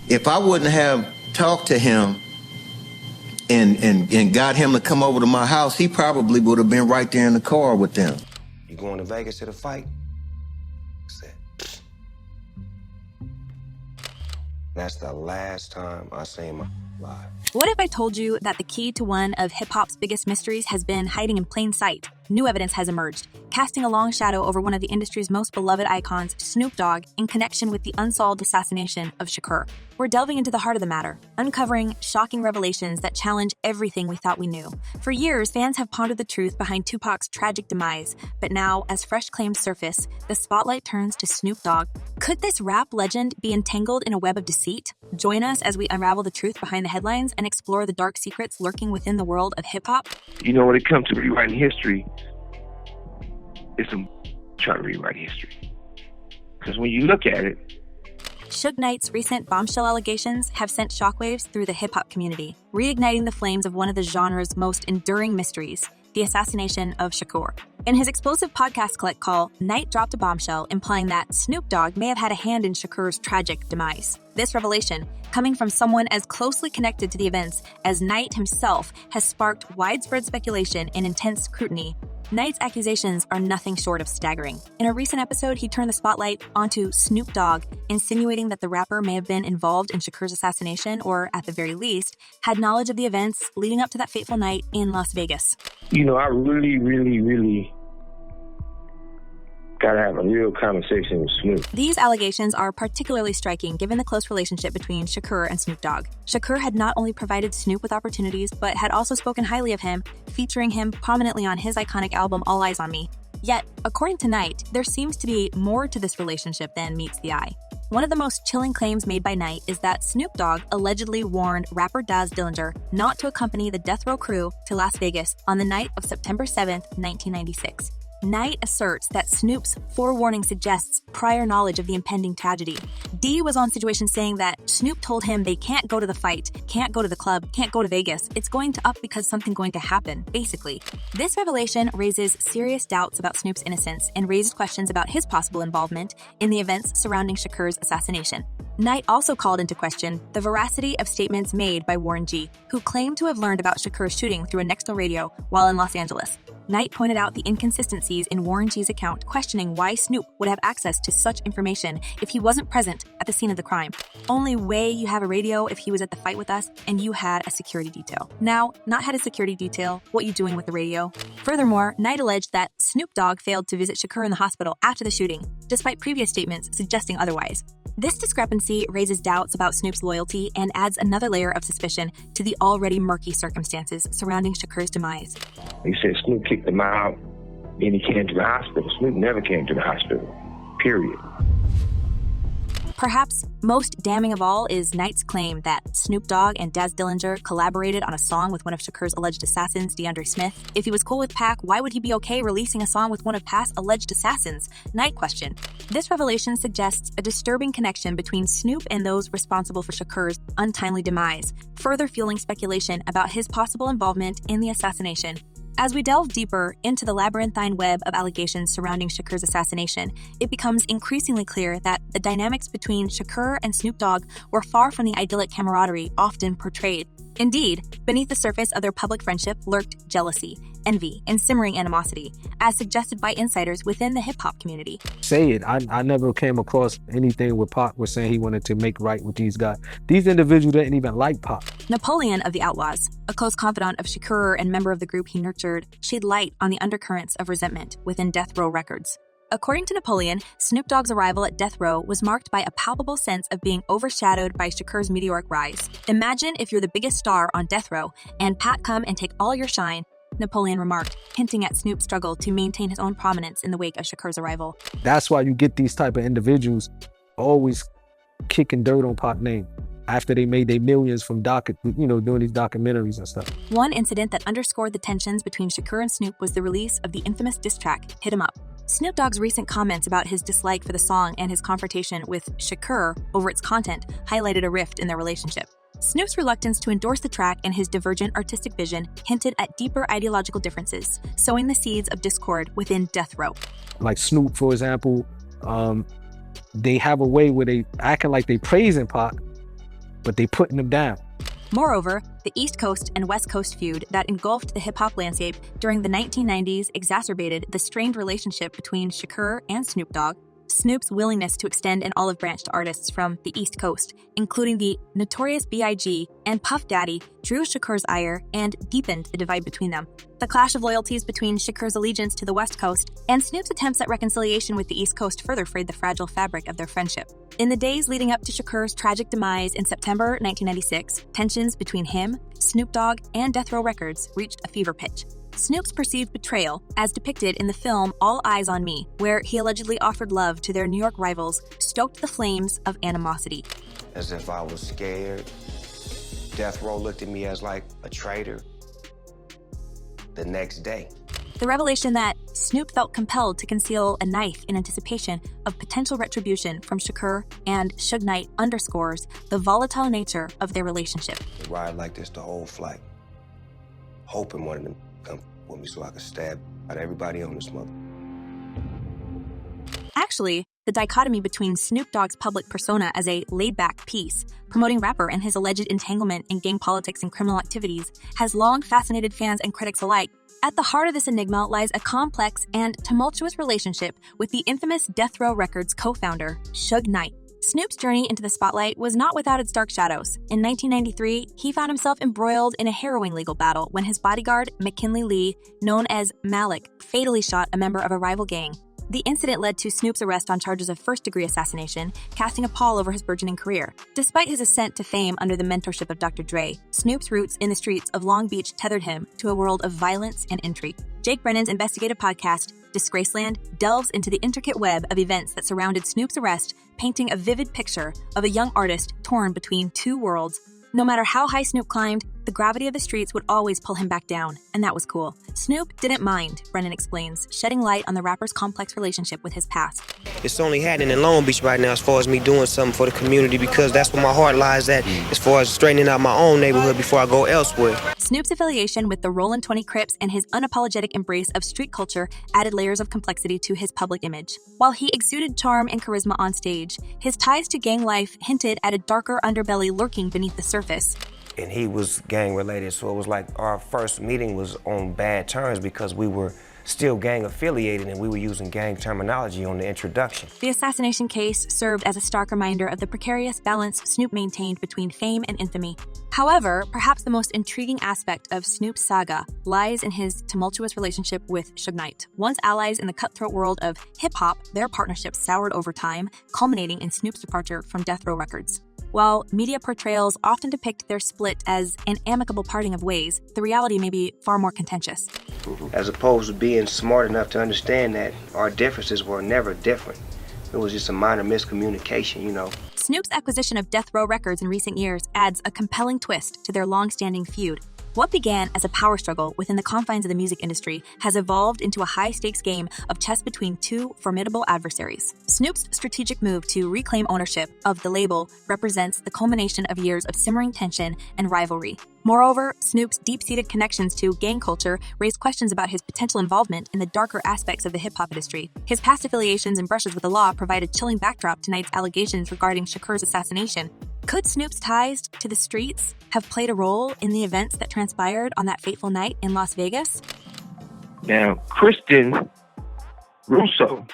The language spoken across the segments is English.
If I wouldn't have talked to him and got him to come over to my house, he probably would have been right there in the car with them. You going to Vegas to the fight? That's the last time I seen my live. What if I told you that the key to one of hip-hop's biggest mysteries has been hiding in plain sight? New evidence has emerged, casting a long shadow over one of the industry's most beloved icons, Snoop Dogg, in connection with the unsolved assassination of Shakur. We're delving into the heart of the matter, uncovering shocking revelations that challenge everything we thought we knew. For years, fans have pondered the truth behind Tupac's tragic demise, but now, as fresh claims surface, the spotlight turns to Snoop Dogg. Could this rap legend be entangled in a web of deceit? Join us as we unravel the truth behind the headlines and explore the dark secrets lurking within the world of hip-hop. You know, when it comes to rewriting history, it's trying to rewrite history. Because when you look at it, Suge Knight's recent bombshell allegations have sent shockwaves through the hip-hop community, reigniting the flames of one of the genre's most enduring mysteries, the assassination of Shakur. In his explosive podcast collect call, Knight dropped a bombshell implying that Snoop Dogg may have had a hand in Shakur's tragic demise. This revelation, coming from someone as closely connected to the events as Knight himself, has sparked widespread speculation and intense scrutiny. Knight's accusations are nothing short of staggering. In a recent episode, he turned the spotlight onto Snoop Dogg, insinuating that the rapper may have been involved in Shakur's assassination or, at the very least, had knowledge of the events leading up to that fateful night in Las Vegas. You know, I really gotta have a real conversation with Snoop. These allegations are particularly striking given the close relationship between Shakur and Snoop Dogg. Shakur had not only provided Snoop with opportunities, but had also spoken highly of him, featuring him prominently on his iconic album All Eyes on Me. Yet, according to Knight, there seems to be more to this relationship than meets the eye. One of the most chilling claims made by Knight is that Snoop Dogg allegedly warned rapper Daz Dillinger not to accompany the Death Row crew to Las Vegas on the night of September 7, 1996. Knight asserts that Snoop's forewarning suggests prior knowledge of the impending tragedy. D was on Situation saying that Snoop told him they can't go to the fight, can't go to the club, can't go to Vegas. It's going to up because something's going to happen, basically. This revelation raises serious doubts about Snoop's innocence and raises questions about his possible involvement in the events surrounding Shakur's assassination. Knight also called into question the veracity of statements made by Warren G., who claimed to have learned about Shakur's shooting through a Nextel radio while in Los Angeles. Knight pointed out the inconsistencies in Warren G's account, questioning why Snoop would have access to such information if he wasn't present at the scene of the crime. Only way you have a radio if he was at the fight with us and you had a security detail. Now, not had a security detail, what you doing with the radio? Furthermore, Knight alleged that Snoop Dogg failed to visit Shakur in the hospital after the shooting, despite previous statements suggesting otherwise. This discrepancy raises doubts about Snoop's loyalty and adds another layer of suspicion to the already murky circumstances surrounding Shakur's demise. He said Snoop kicked him out, then he came to the hospital. Snoop never came to the hospital, period. Perhaps most damning of all is Knight's claim that Snoop Dogg and Daz Dillinger collaborated on a song with one of Shakur's alleged assassins, DeAndre Smith. If he was cool with Pac, why would he be okay releasing a song with one of Pac's alleged assassins? Knight questioned. This revelation suggests a disturbing connection between Snoop and those responsible for Shakur's untimely demise, further fueling speculation about his possible involvement in the assassination. As we delve deeper into the labyrinthine web of allegations surrounding Shakur's assassination, it becomes increasingly clear that the dynamics between Shakur and Snoop Dogg were far from the idyllic camaraderie often portrayed. Indeed, beneath the surface of their public friendship lurked jealousy, envy, and simmering animosity, as suggested by insiders within the hip-hop community. Say it, I never came across anything where Pac was saying he wanted to make right with these guys. These individuals didn't even like Pac. Napoleon of the Outlaws, a close confidant of Shakur and member of the group he nurtured, shed light on the undercurrents of resentment within Death Row Records. According to Napoleon, Snoop Dogg's arrival at Death Row was marked by a palpable sense of being overshadowed by Shakur's meteoric rise. Imagine if you're the biggest star on Death Row and Pac come and take all your shine, Napoleon remarked, hinting at Snoop's struggle to maintain his own prominence in the wake of Shakur's arrival. That's why you get these type of individuals always kicking dirt on Pac's name after they made their millions from doing these documentaries and stuff. One incident that underscored the tensions between Shakur and Snoop was the release of the infamous diss track, Hit 'Em Up. Snoop Dogg's recent comments about his dislike for the song and his confrontation with Shakur over its content highlighted a rift in their relationship. Snoop's reluctance to endorse the track and his divergent artistic vision hinted at deeper ideological differences, sowing the seeds of discord within Death Row. Like Snoop, for example, they have a way where they acting like they praising Pac, but they putting them down. Moreover, the East Coast and West Coast feud that engulfed the hip-hop landscape during the 1990s exacerbated the strained relationship between Shakur and Snoop Dogg. Snoop's willingness to extend an olive branch to artists from the East Coast, including the notorious B.I.G. and Puff Daddy, drew Shakur's ire and deepened the divide between them. The clash of loyalties between Shakur's allegiance to the West Coast and Snoop's attempts at reconciliation with the East Coast further frayed the fragile fabric of their friendship. In the days leading up to Shakur's tragic demise in September 1996, tensions between him, Snoop Dogg, and Death Row Records reached a fever pitch. Snoop's perceived betrayal, as depicted in the film All Eyes on Me, where he allegedly offered love to their New York rivals, stoked the flames of animosity. As if I was scared. Death Row looked at me as like a traitor. The next day. The revelation that Snoop felt compelled to conceal a knife in anticipation of potential retribution from Shakur and Suge Knight underscores the volatile nature of their relationship. They ride like this the whole flight, hoping one of them come with me so I could stab out everybody on this mother. Actually, the dichotomy between Snoop Dogg's public persona as a laid-back piece, promoting rapper and his alleged entanglement in gang politics and criminal activities, has long fascinated fans and critics alike. At the heart of this enigma lies a complex and tumultuous relationship with the infamous Death Row Records co-founder, Suge Knight. Snoop's journey into the spotlight was not without its dark shadows. In 1993, he found himself embroiled in a harrowing legal battle when his bodyguard, McKinley Lee, known as Malik, fatally shot a member of a rival gang. The incident led to Snoop's arrest on charges of first-degree assassination, casting a pall over his burgeoning career. Despite his ascent to fame under the mentorship of Dr. Dre, Snoop's roots in the streets of Long Beach tethered him to a world of violence and intrigue. Jake Brennan's investigative podcast, Disgraceland, delves into the intricate web of events that surrounded Snoop's arrest, painting a vivid picture of a young artist torn between two worlds. No matter how high Snoop climbed, the gravity of the streets would always pull him back down, and that was cool. Snoop didn't mind, Brennan explains, shedding light on the rapper's complex relationship with his past. It's only happening in Long Beach right now as far as me doing something for the community because that's where my heart lies at as far as straightening out my own neighborhood before I go elsewhere. Snoop's affiliation with the Rollin' 20 Crips and his unapologetic embrace of street culture added layers of complexity to his public image. While he exuded charm and charisma on stage, his ties to gang life hinted at a darker underbelly lurking beneath the surface. And he was gang related, so it was like our first meeting was on bad terms because we were still gang affiliated and we were using gang terminology on the introduction. The assassination case served as a stark reminder of the precarious balance Snoop maintained between fame and infamy. However, perhaps the most intriguing aspect of Snoop's saga lies in his tumultuous relationship with Suge Knight. Once allies in the cutthroat world of hip-hop, their partnership soured over time, culminating in Snoop's departure from Death Row Records. While media portrayals often depict their split as an amicable parting of ways, the reality may be far more contentious. As opposed to being smart enough to understand that our differences were never different. It was just a minor miscommunication, you know. Snoop's acquisition of Death Row Records in recent years adds a compelling twist to their long-standing feud. What began as a power struggle within the confines of the music industry has evolved into a high-stakes game of chess between two formidable adversaries. Snoop's strategic move to reclaim ownership of the label represents the culmination of years of simmering tension and rivalry. Moreover, Snoop's deep-seated connections to gang culture raise questions about his potential involvement in the darker aspects of the hip-hop industry. His past affiliations and brushes with the law provide a chilling backdrop to Knight's allegations regarding Shakur's assassination. Could Snoop's ties to the streets have played a role in the events that transpired on that fateful night in Las Vegas? Now, Kristen Russo.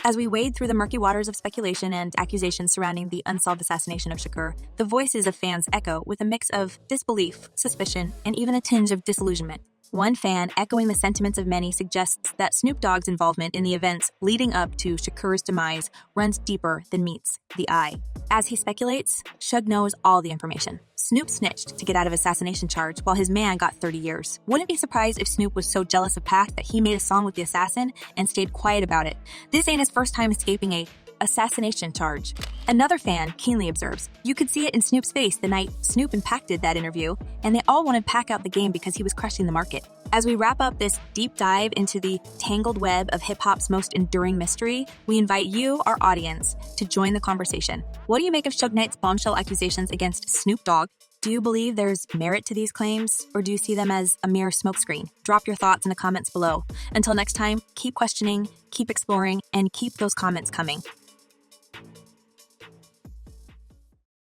As we wade through the murky waters of speculation and accusations surrounding the unsolved assassination of Shakur, the voices of fans echo with a mix of disbelief, suspicion, and even a tinge of disillusionment. One fan, echoing the sentiments of many, suggests that Snoop Dogg's involvement in the events leading up to Shakur's demise runs deeper than meets the eye. As he speculates, Suge knows all the information. Snoop snitched to get out of assassination charge while his man got 30 years. Wouldn't be surprised if Snoop was so jealous of Pac that he made a song with the assassin and stayed quiet about it. This ain't his first time escaping a assassination charge. Another fan keenly observes, you could see it in Snoop's face the night Snoop impacted that interview, and they all wanted Pac out the game because he was crushing the market. As we wrap up this deep dive into the tangled web of hip-hop's most enduring mystery, we invite you, our audience, to join the conversation. What do you make of Suge Knight's bombshell accusations against Snoop Dogg? Do you believe there's merit to these claims, or do you see them as a mere smokescreen? Drop your thoughts in the comments below. Until next time, keep questioning, keep exploring, and keep those comments coming.